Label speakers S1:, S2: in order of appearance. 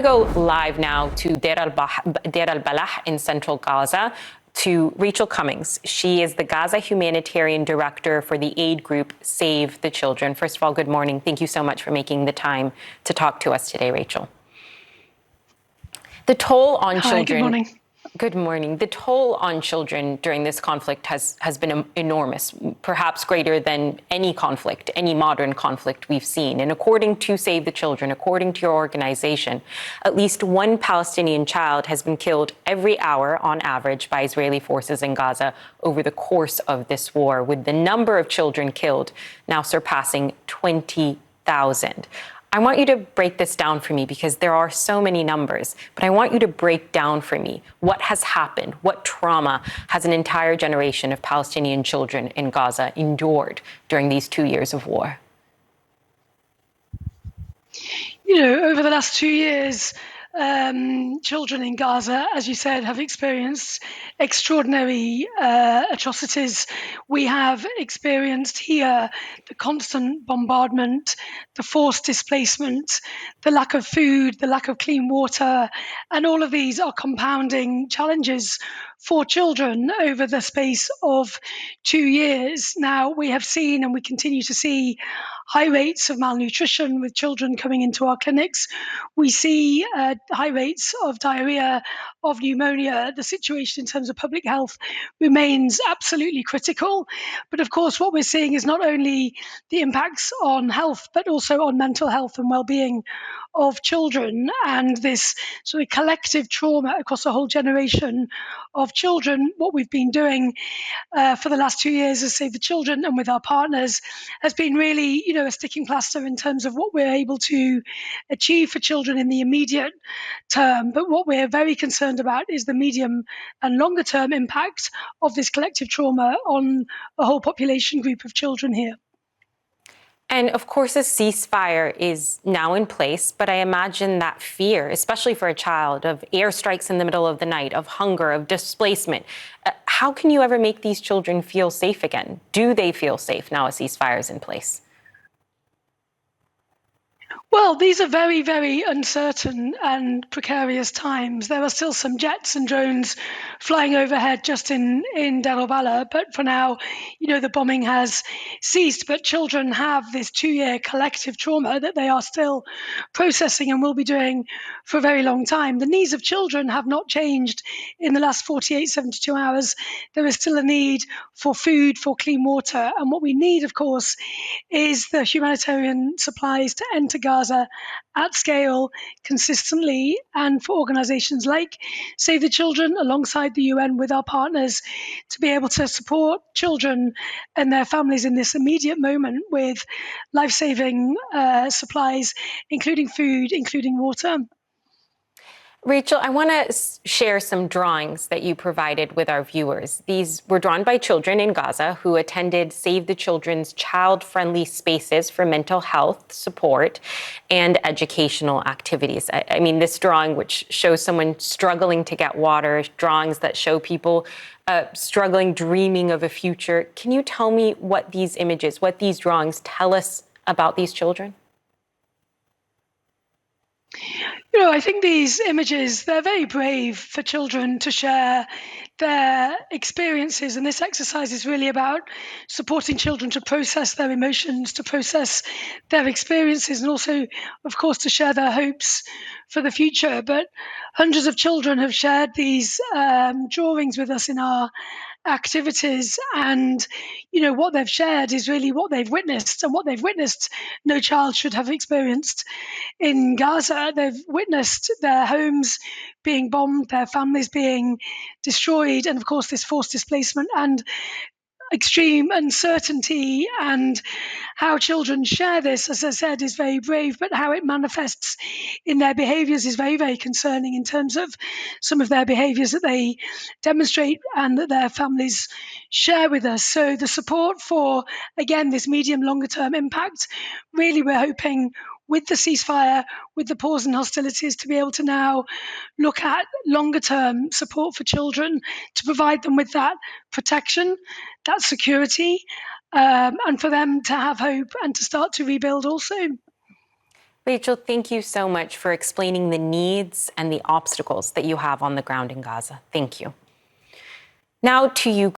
S1: Go live now to Deir al-Balah in central Gaza to Rachael Cummings. She is the Gaza Humanitarian Director for the aid group Save the Children. First of all, good morning. Thank you so much for making the time to talk to us today, Rachael. The toll on children.
S2: Good morning.
S1: Good morning. The toll on children during this conflict has been enormous, perhaps greater than any conflict, any modern conflict we've seen. And according to Save the Children, according to your organization, at least one Palestinian child has been killed every hour on average by Israeli forces in Gaza over the course of this war, with the number of children killed now surpassing 20,000. I want you to break this down for me because there are so many numbers, but I want you to break down for me what has happened, what trauma has an entire generation of Palestinian children in Gaza endured during these 2 years of war.
S2: You know, over the last 2 years, children in Gaza, as you said, have experienced extraordinary atrocities. We have experienced here the constant bombardment, the forced displacement, the lack of food, the lack of clean water, and all of these are compounding challenges for children over the space of 2 years. Now, we have seen and we continue to see high rates of malnutrition with children coming into our clinics. We see high rates of diarrhea, of pneumonia. The situation in terms of public health remains absolutely critical. But of course, what we're seeing is not only the impacts on health, but also on mental health and well-being of children, and this sort of collective trauma across a whole generation of children. What we've been doing for the last 2 years as Save the Children and with our partners has been really, you know, a sticking plaster in terms of what we're able to achieve for children in the immediate term. But what we're very concerned about is the medium and longer term impact of this collective trauma on a whole population group of children here.
S1: And of course, a ceasefire is now in place, but I imagine that fear, especially for a child, of airstrikes in the middle of the night, of hunger, of displacement. How can you ever make these children feel safe again? Do they feel safe now a ceasefire is in place?
S2: Well, these are very, very uncertain and precarious times. There are still some jets and drones flying overhead just in Deir al-Balah, but for now, you know, the bombing has ceased. But children have this 2-year collective trauma that they are still processing and will be doing for a very long time. The needs of children have not changed in the last 48, 72 hours. There is still a need for food, for clean water. And what we need, of course, is the humanitarian supplies to enter Gaza at scale, consistently, and for organizations like Save the Children alongside the UN with our partners to be able to support children and their families in this immediate moment with life-saving supplies, including food, including water.
S1: Rachael, I want to share some drawings that you provided with our viewers. These were drawn by children in Gaza who attended Save the Children's child-friendly spaces for mental health support and educational activities. I mean, this drawing, which shows someone struggling to get water, drawings that show people struggling, dreaming of a future. Can you tell me what these images, what these drawings tell us about these children?
S2: You know, I think these images, they're very brave for children to share their experiences. And this exercise is really about supporting children to process their emotions, to process their experiences, and also, of course, to share their hopes for the future. But hundreds of children have shared these drawings with us in our activities, and you know what they've shared is really what they've witnessed, and what they've witnessed no child should have experienced in Gaza. They've witnessed their homes being bombed, their families being destroyed, and of course this forced displacement and extreme uncertainty. And how children share this, as I said, is very brave, but how it manifests in their behaviors is very, very concerning in terms of some of their behaviors that they demonstrate and that their families share with us. So the support for, again, this medium, longer term impact, really we're hoping with the ceasefire, with the pause in hostilities, to be able to now look at longer term support for children, to provide them with that protection, that security, and for them to have hope and to start to rebuild also.
S1: Rachel, thank you so much for explaining the needs and the obstacles that you have on the ground in Gaza. Thank you. Now to you.